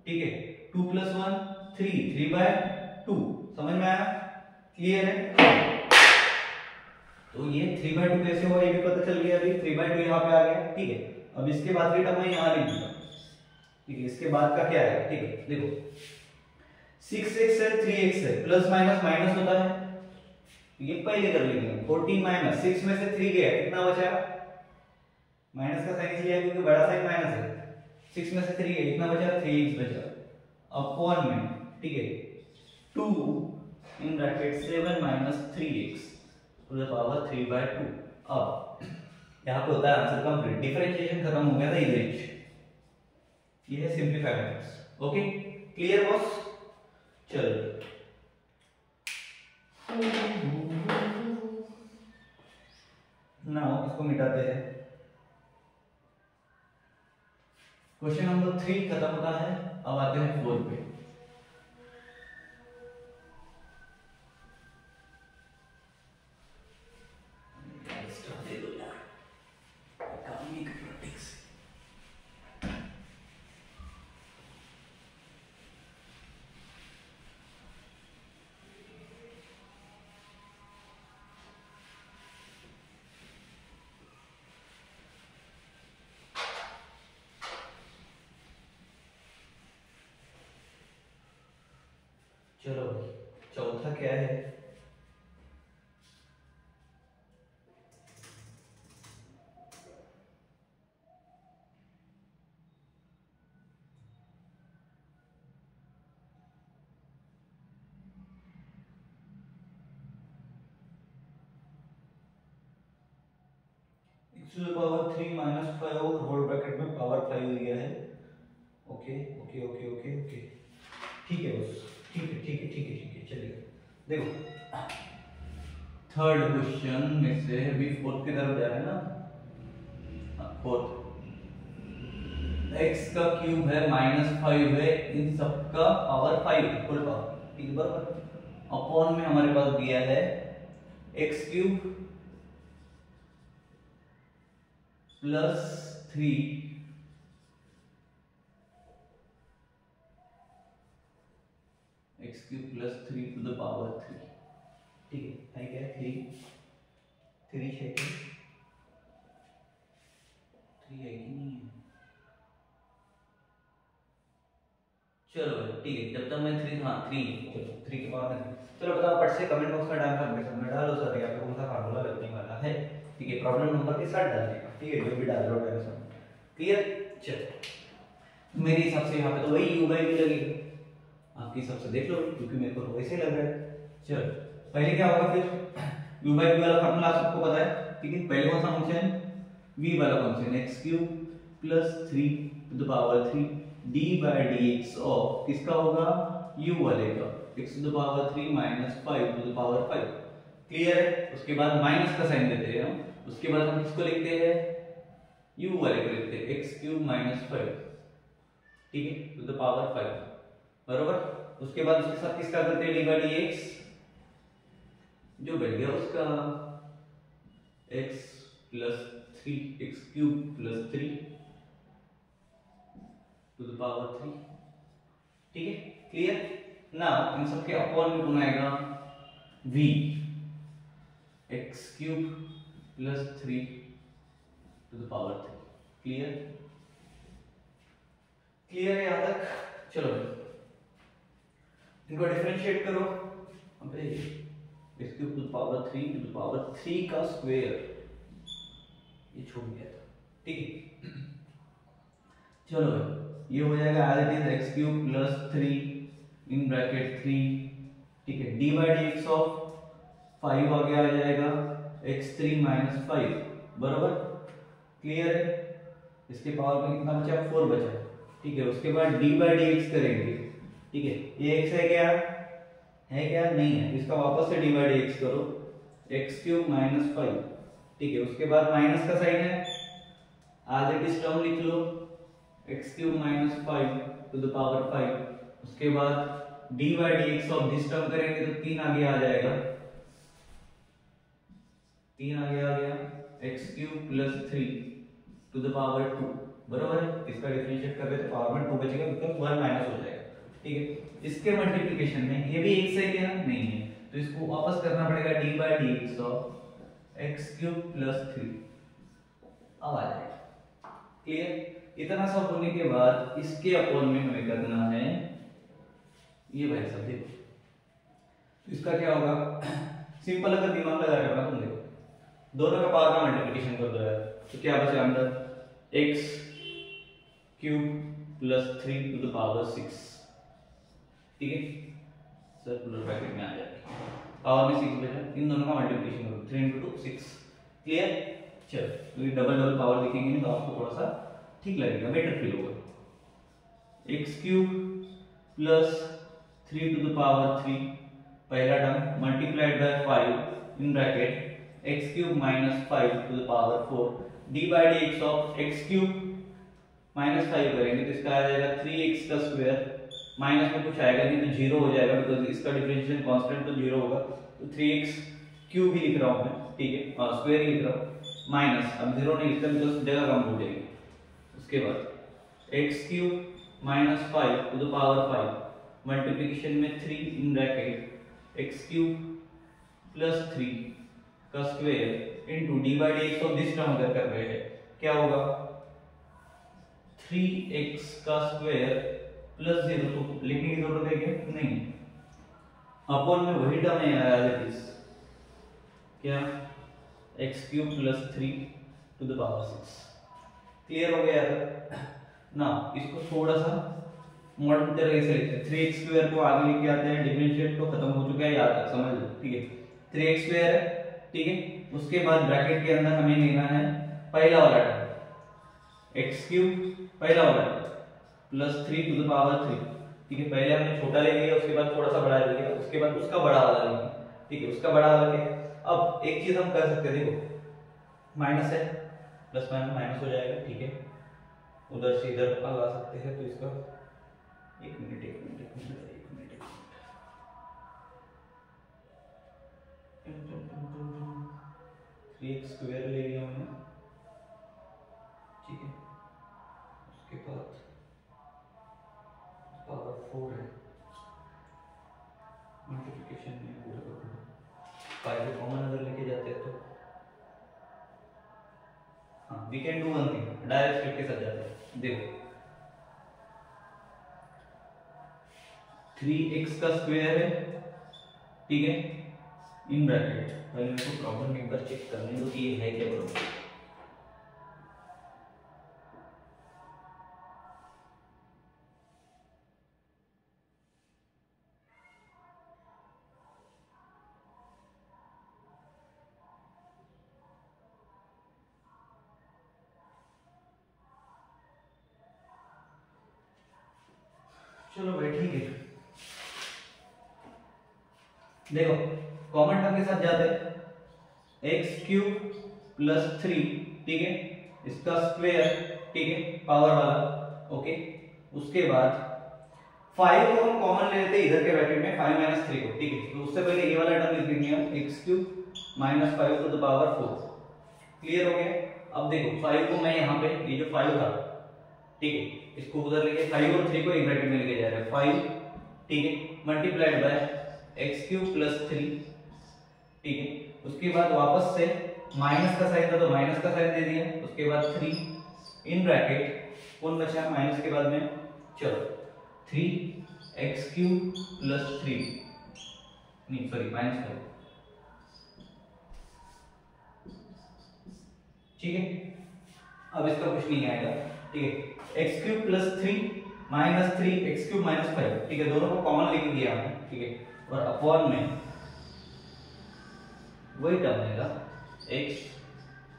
[SPEAKER 1] ठीक है। 2 प्लस 1 3, 3/2, समझ में आया, क्लियर है। तो ये 3/2 कैसे हुआ ये भी पता चल गया, अभी 3/2 यहाँ पे आ गया, ठीक है। अब इसके बाद की टर्म मैं यहाँ लिख दूंगा, ठीक है। इसके बाद का क्या है, ठीक है। देखो 6x है 3x है, प्लस माइनस माइनस होता है, ये पहले कर लेंगे। 14 माइनस 6 में से 3 गया, कितना बचा, माइनस का साइन इसलिए क्योंकि बड़ा साइन माइनस है। 6 में से 3 गया, कितना बचा 3x बचा, अपॉन में, ठीक है। 2 in bracket 7 minus 3x to the power 3/2। अब यहाँ पे होता है आंसर कंप्लीट, डिफरेंशिएशन खत्म हो गया था इधर, ये है simplified methods, okay. Clear boss, चलो नाउ इसको मिटाते हैं। क्वेश्चन नंबर 3 खत्म होता है, अब आते हैं 4 पे। चलो चौथा क्या है, x to the power 3 minus 5 whole bracket में पावर 5 दिया है, okay okay okay okay okay, ठीक है बस, ठीक है ठीक है ठीक है ठीक है। चलिए देखो थर्ड क्वेश्चन में से अभी फोर्थ की तरफ जा रहे हैं ना, 4, x का क्यूब है -5 है, इन सब का पावर 5 फुल पावर, ठीक है बराबर। अपॉन में हमारे पास दिया है x cube plus 3 x cube plus 3 to the power 3, ठीक है क्या 3 है क्या 3 है कि नहीं है, चलो ठीक है, जब तक मैं 3 हाँ 3 चलो 3 के पावर में, चलो बताओ पट से कमेंट बॉक्स में डालो सर यहाँ पे कौन सा फार्मूला लगने वाला है, ठीक है प्रॉब्लम नंबर के साथ डालने का, ठीक है जो भी डाल रहा है क्लियर। चलो मेरे हिसाब से यहाँ पे तो वही u बाई v लगेगा, आपके हिसाब से देख लो क्योंकि मेरे को तो वैसे लग रहा है। चलो पहले क्या होगा फिर u बाई v वाला फार्मूला आप सबको पता है, ठीक है पहले कौन सा फंक्शन v वाला function x cube plus 3 to the power 3 d by dx of किसका होगा u वाले का x to the power 3 minus 5 to the power 5, clear है। उसके बाद माइनस का साइन देते हैं हम, उसके बाद हम किसको लिखते हैं u वाले को लिखते हैं x क्यूब माइनस 5, ठीक है टू द पावर 5 बराबर। उसके बाद उसके साथ किसका करते हैं d बाय dx, जो बैठ गया उसका x plus 3 x cube plus 3 to the power 3, ठीक है क्लियर। नाउ इन सब के अपॉन में कौन आएगा v x cube plus 3 to the power 3, clear clear है यहाँ तक। चलो इनको डिफरेंशिएट करो, अबे x cube to the power 3 to the power 3 का स्क्वायर, ये छूट गया था, ठीक है। चलो ये हो जाएगा as it is x cube plus 3 in bracket 3, ठीक है d बाय dx ऑफ 5 आगे आ जाएगा x3 माइनस 5 बराबर, क्लियर है। इसके पावर में कितना बचा 4 बचा, ठीक है। उसके बाद d बाय dx करेंगे, ठीक है ये x है क्या नहीं है, इसका वापस से d बाय dx करो x क्यूब माइनस 5, ठीक है। उसके बाद माइनस का साइन है, आज इट इज टर्म लिख लो x cube minus 5 to the power 5, उसके बाद d by dx of this term करेंगे तो 3 आगे आ जाएगा, 3 आगे आ गया x cube plus 3 to the power 2 बराबर है। इसका डिफरेंशिएट कर रहे तो पावर में 2 बचेगा बिकॉज़ 1 माइनस हो जाएगा, ठीक है। इसके मल्टीप्लिकेशन में ये भी x है क्या नहीं है, तो इसको वापस करना पड़ेगा d by dx of x cube plus 3, अब आ जाएगा, क्लियर। इतना सब होने के बाद इसके अपॉन में हमें करना है ये भाई सब देखो, तो इसका क्या होगा सिंपल अगर दिमाग लगा रहे हो ना तुम देखो दोनों का पावर का मल्टीप्लिकेशन कर दो यार, तो क्या बचा अंदर x cube plus 3 to the power 6, ठीक है सर्कुलर ब्रैकेट में आ जाएगा, पावर में 6 बचा, इन दोनों का मल्टीप्लिकेशन करो 3 into 2 6, क्लियर। चलो तो ये डबल पावर लिखेंगे तो आपको थोड़ा सा ठीक लगेगा, बेटर फील होगा। x cube plus 3 to the power 3 पहला term multiplied by 5 in bracket x cube minus 5 to the power 4 d by dx of x cube minus 5 करेंगे तो इसका आ जाएगा 3x का स्क्वायर, माइनस में कुछ आएगा नहीं तो 0 हो जाएगा बिकॉज इसका डिफरेंशियल कांस्टेंट तो 0 होगा, तो 3x क्यूब ही लिख रहा हूं मैं, ठीक है स्क्वायर ही लिख रहा हूं, माइनस अब 0 नहीं लिखता बिकॉज जगह कम हो जाएगी। उसके बाद x cube minus 5 to the power 5 multiplication में 3 in bracket x cube plus 3 का square into d by dx of this term अगर कर रहे हैं क्या होगा 3x का स्क्वायर प्लस 0, तो लिखने की जरूरत है क्या नहीं, अपॉन में वही टर्म है यार इस क्या x cube plus 3 to the power 6, clear हो गया ना। इसको थोड़ा सा मॉडर्न तरीके से लिखते हैं, 3x स्क्वायर को आगे लेके आते हैं, डिफरेंशिएट तो खत्म हो चुका है याद तक समझ लो, ठीक है 3x स्क्वायर है, ठीक है। उसके बाद ब्रैकेट के अंदर हमें लेना है पहला वाला टर्म x क्यूब पहला वाला प्लस 3 टू द पावर 3, ठीक है। पहले हमने छोटा ले लिया, उसके बाद थोड़ा सा बड़ा ले लिया, उसके बाद उसका बड़ा वाला ले लिया, ठीक है उसका बड़ा वाला ले। अब एक चीज हम कर सकते हैं, देखो माइनस है प्लस माइनस हो जाएगा, ठीक है। उधर से इधर लगा सकते हैं, तो इसका एक मिनट 3x स्क्वायर ले लिया हमने, ठीक है। उसके बाद पावर 4 है, मल्टीप्लिकेशन में पूरा का पूरा 5 को कॉमन अगर लेके जाते हैं तो हाँ, we can do one thing, direct step के साथ जाते हैं। देखो 3x का स्क्वायर है, ठीक है, इन ब्रैकेट। पहले मेरे को प्रॉब्लम एक बार चेक करने दो कि ये है क्या प्रॉब्लम। चलो भाई ठीक है, देखो कॉमन टर्म के साथ जाते हैं। एक्स क्यूब प्लस 3, ठीक है, इसका स्क्वायर, ठीक है, पावर वाला, ओके। उसके बाद 5 को हम कॉमन ले लेते हैं इधर के ब्रैकेट में, 5 माइनस 3 को, ठीक है। तो उससे पहले ये वाला टर्म लिख देंगे हम, x cube minus 5 to the power 4। Clear हो गया। अब देखो 5 को मैं यहाँ पे, ये जो 5 था, ठीक है, इसको उधर लेके 5 और 3 को एक ब्रैकेट में लेके जा रहे हैं, 5, ठीक है, multiplied by x cube plus 3, ठीक है। उसके बाद वापस से माइनस का साइन था तो माइनस का साइन दे दिया। उसके बाद 3 इन ब्रैकेट कौन बचा माइनस के बाद में, चलो 3x क्यूब प्लस 3, नहीं सॉरी माइनस 5, ठीक है। अब इसका कुछ नहीं आएगा, ठीक है। x cube plus 3 minus 3 x cube minus 5, ठीक है, दोनों को कॉमन लेके दिया हमने, ठीक है। और अपॉन में वही टर्म आएगा x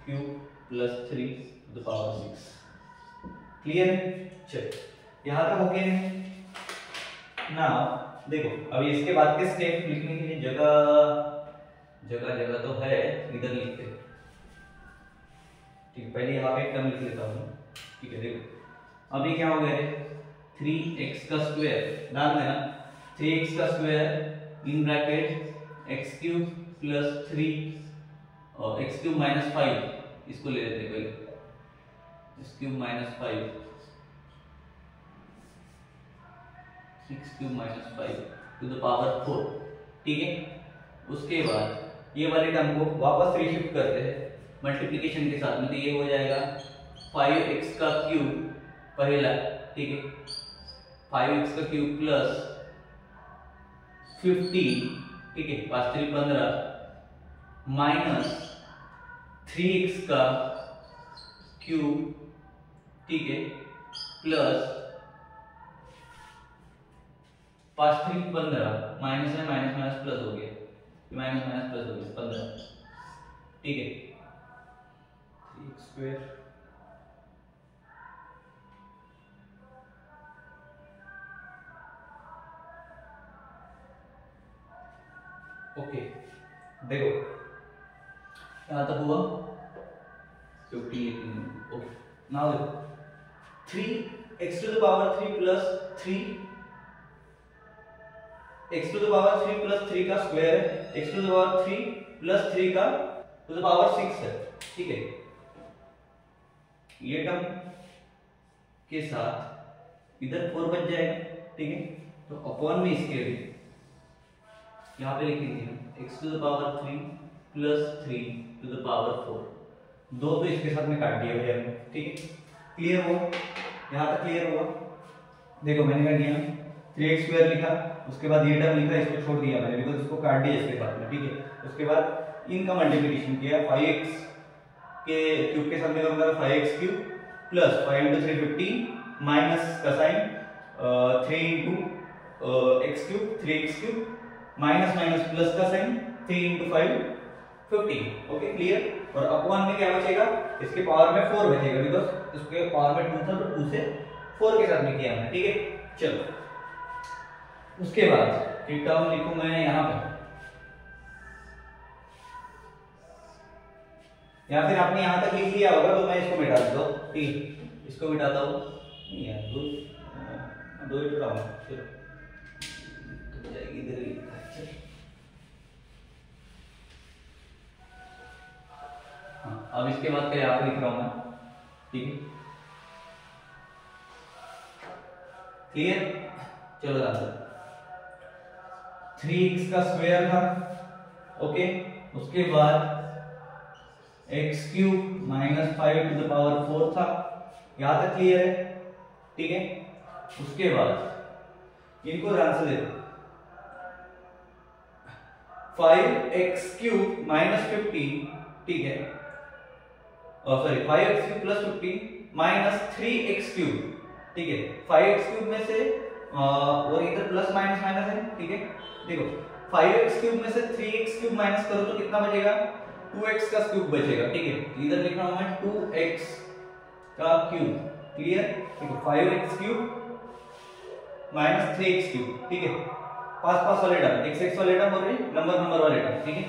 [SPEAKER 1] cube plus 3 to the power 6। Clear है। चलो यहां तक हो गया ना। देखो अभी इसके बाद के स्टेप लिखने के लिए जगह तो है, इधर लिखते हैं, ठीक है। पहले यहाँ पे एक टर्म लिख लेता हूँ, ठीक है। देखो अभी क्या हो गया है, 3x का स्क्वायर डाल देना, 3x का स्क्वायर इन ब्रैकेट x क्यूब प्लस 3 और x क्यूब माइनस 5, इसको ले लेते हैं पहले, x cube minus 5, 6 cube minus 5 to the power 4, ठीक है। उसके बाद ये वाले टर्म को वापस रीशिफ्ट करते हैं मल्टीप्लिकेशन के साथ में, तो ये हो जाएगा 5x का क्यूब पहला, ठीक है, 5x का क्यूब प्लस 15, ठीक है, 5 3 15 माइनस 3x का क्यूब, ठीक है, प्लस 5 3 15 माइनस है, माइनस माइनस प्लस हो गया, माइनस माइनस प्लस हो गया 15, ठीक है, 3x स्क्वायर ओके। देखो यहां तक हुआ 15 ओके। नाउ देखो 3x to the power 3 plus 3, x to the power 3 plus 3 का स्क्वायर है, x to the power 3 plus 3 का टू द पावर 6 है, ठीक है। ये टर्म के साथ इधर 4 बच जाएगा, ठीक है। तो अपॉन में इसके भी यहाँ पे लिखेंगे हम x to the power 3 plus 3 to the power 4, दो तो इसके साथ में काट दिया भैया हमने, ठीक है। क्लियर हो, यहाँ तक क्लियर हुआ। देखो मैंने क्या किया, 3x स्क्वायर लिखा, उसके बाद ये टर्म लिखा, इसको छोड़ दिया मैंने बिकॉज इसको काट दिया इसके साथ में, ठीक है। उसके बाद इनका मल्टीप्लिकेशन किया, 5x के क्यूब के साथ में करूंगा 5x क्यूब प्लस 5 × 3 15 माइनस का sign 3 × x cube 3x cube minus minus plus का साइन 3 × 5 15, ओके क्लियर। और अपॉन में क्या बचेगा, इसके पावर में 4 बचेगा बिकॉज इसके पावर में 2 था तो 2 से 4 के साथ में किया हमने, ठीक है। चलो उसके बाद एक टर्म लिखूं मैं यहाँ पे, या फिर आपने यहाँ तक लिख लिया होगा तो मैं इसको मिटा देता हूँ, ठीक है, इसको मिटाता हूँ। नहीं यार, दो ही टुटाऊंगा, चलो तो जाएगी इधर ही। हाँ, अब इसके बाद क्या यहाँ पे लिख रहा हूँ मैं, ठीक है, क्लियर। चलो आंसर 3x का स्क्वायर था, ओके, उसके बाद x cube minus 5 to the power 4 था, यहां तक क्लियर है, ठीक है। उसके बाद इनको ध्यान से देखो, 5x क्यूब माइनस 15, ठीक है, sorry 5x cube plus 15 minus 3x cube, ठीक है। 5x क्यूब में से और इधर प्लस माइनस माइनस है, ठीक है। देखो 5x क्यूब में से 3x क्यूब माइनस करो तो कितना बचेगा, 2x का क्यूब बचेगा, ठीक है। इधर लिख रहा हूं मैं 2x का क्यूब, क्लियर, ठीक है। 5x cube minus 3x cube, ठीक है। पास पास वाले टर्म, x वाले टर्म और नंबर नंबर वाले टर्म, ठीक है।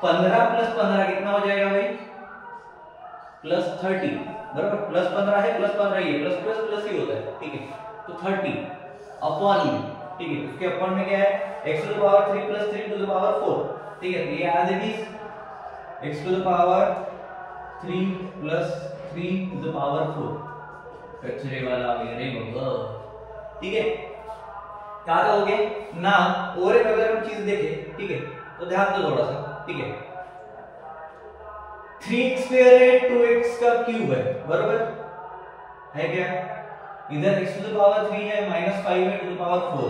[SPEAKER 1] 15 प्लस 15 कितना हो जाएगा भाई, प्लस 30, बराबर। प्लस 15 है, प्लस 15 ही है, प्लस प्लस प्लस ही होता है, ठीक है। तो 30 अपॉन में, ठीक है, उसके अपॉन में क्या है, x to the power 3 plus 3 to the power 4, ठीक है। ये as it is x to the power 3 plus 3 to the power 4, कचरे वाला आ गया रे बाबा, ठीक है। क्या कहोगे ना, और एक अगर हम चीज देखें, ठीक है, तो ध्यान दो थोड़ा सा, ठीक है। 3x स्क्वायर है, 2x का क्यूब है, बराबर है क्या। इधर x टू द पावर 3 है, माइनस 5 है टू द पावर 4,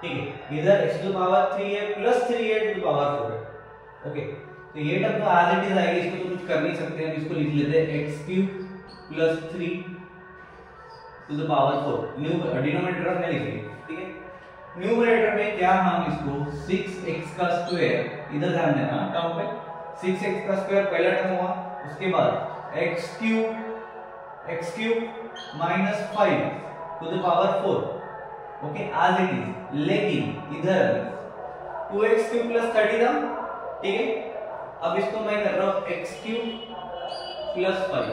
[SPEAKER 1] ठीक है। इधर x टू द पावर 3 है, प्लस 3 है टू द पावर 4 है, ओके। तो ये टर्म तो एज इट इज आएगी, इसको तो कुछ कर नहीं सकते हम, इसको लिख लेते हैं x cube plus 3 to the power 4, new denominator हमने लिख लिया, ठीक है। न्यूमरेटर में क्या हम इसको 6x का स्क्वायर, इधर ध्यान देना टर्म पे, 6x का स्क्वायर पहला टर्म हुआ, उसके बाद x cube minus 5 to the power 4, okay, as it is. लेकिन इधर 2x क्यूब प्लस 30 था, ठीक है। अब इसको मैं कर रहा हूं x cube plus 5,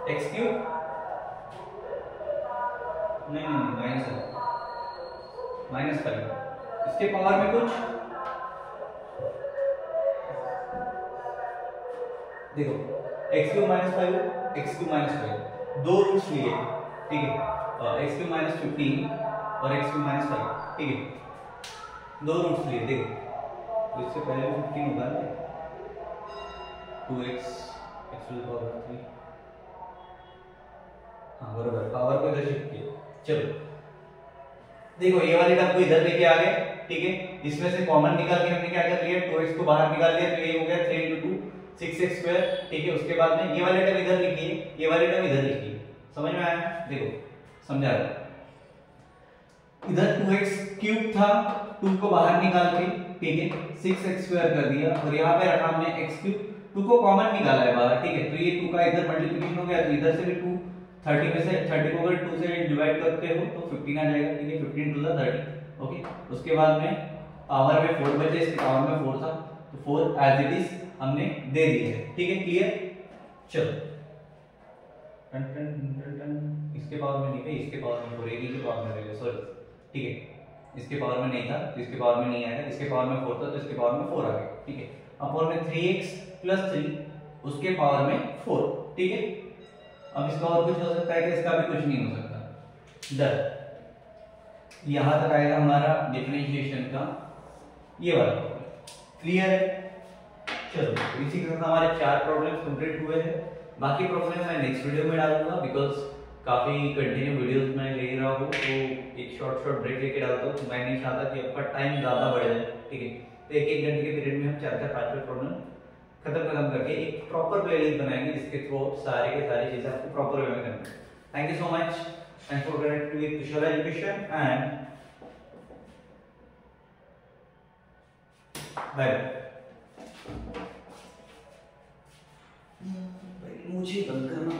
[SPEAKER 1] x cube नहीं माइनस 5, इसके पावर में कुछ देखो, x cube minus 5, x cube minus 5, दो रूट्स लिए, ठीक है। x क्यूब माइनस 15 और x क्यूब माइनस 5, ठीक है, दो रूट्स लिए, देखो। तो इससे पहले 15 होगा ना, 2x x to the power 3, हाँ बराबर, पावर को इधर शिफ्ट किया। चलो देखो, ये वाली टर्म को इधर लेके आ गए, ठीक है। इसमें से कॉमन निकाल के हमने क्या कर लिया, 2x को बाहर निकाल लिया, तो ये हो गया 3 × 2 6x स्क्वायर, ठीक है। उसके बाद में ये वाली टर्म इधर लिखिए, ये वाली टर्म इधर लिखिए, समझ में आया, देखो समझा रहा। इधर 2x क्यूब था, 2 को बाहर निकाल के, ठीक है, 6x स्क्वायर कर दिया, और यहाँ पे रखा हमने x क्यूब, 2 को कॉमन निकाला है बाहर, ठीक है। तो ये 2 का इधर मल्टीप्लिकेशन हो गया, तो इधर से भी 2, 30 में से 30 को अगर 2 से डिवाइड करते हो तो 15 आ जाएगा, ठीक है, 15 टू द 30, ओके। उसके बाद में पावर में 4 बचे, इसके पावर में 4 था, तो 4 एज इट इज हमने दे दिया है, ठीक है, क्लियर। चलो टन टन टन टन, इसके पावर में नहीं है, इसके पावर में 4, एक के पावर में रहेगा, सॉरी, ठीक है। इसके पावर में नहीं था तो इसके पावर में नहीं आएगा, इसके पावर में 4 था तो इसके पावर में 4 आ गया, ठीक है। अपॉन में 3x प्लस 3, उसके पावर में 4, ठीक है। अब इसका और कुछ हो सकता है कि इसका भी कुछ नहीं हो सकता, डन। यहां तक आएगा हमारा डिफरेंशिएशन का ये वाला प्रॉब्लम, क्लियर है। चलो इसी के साथ हमारे 4 प्रॉब्लम्स कंप्लीट हुए हैं, बाकी प्रॉब्लम मैं नेक्स्ट वीडियो में डालूंगा, बिकॉज काफी कंटिन्यू वीडियोस मैं ले रहा हूँ, तो एक शॉर्ट ब्रेक लेके डालता हूँ, तो मैं नहीं चाहता कि आपका टाइम ज्यादा बढ़ जाए, ठीक है। तो 1-1 घंटे के पीरियड में हम 4-4 5 प्रॉब्लम खत्म करके एक प्रॉपर प्लेलिस्ट बनाएंगे, जिसके थ्रू सारे के सारी चीजें आपको प्रॉपर वे में करनी है। Thank you so much, thanks for connecting with Kushal Education and bye. मुझे बंद करना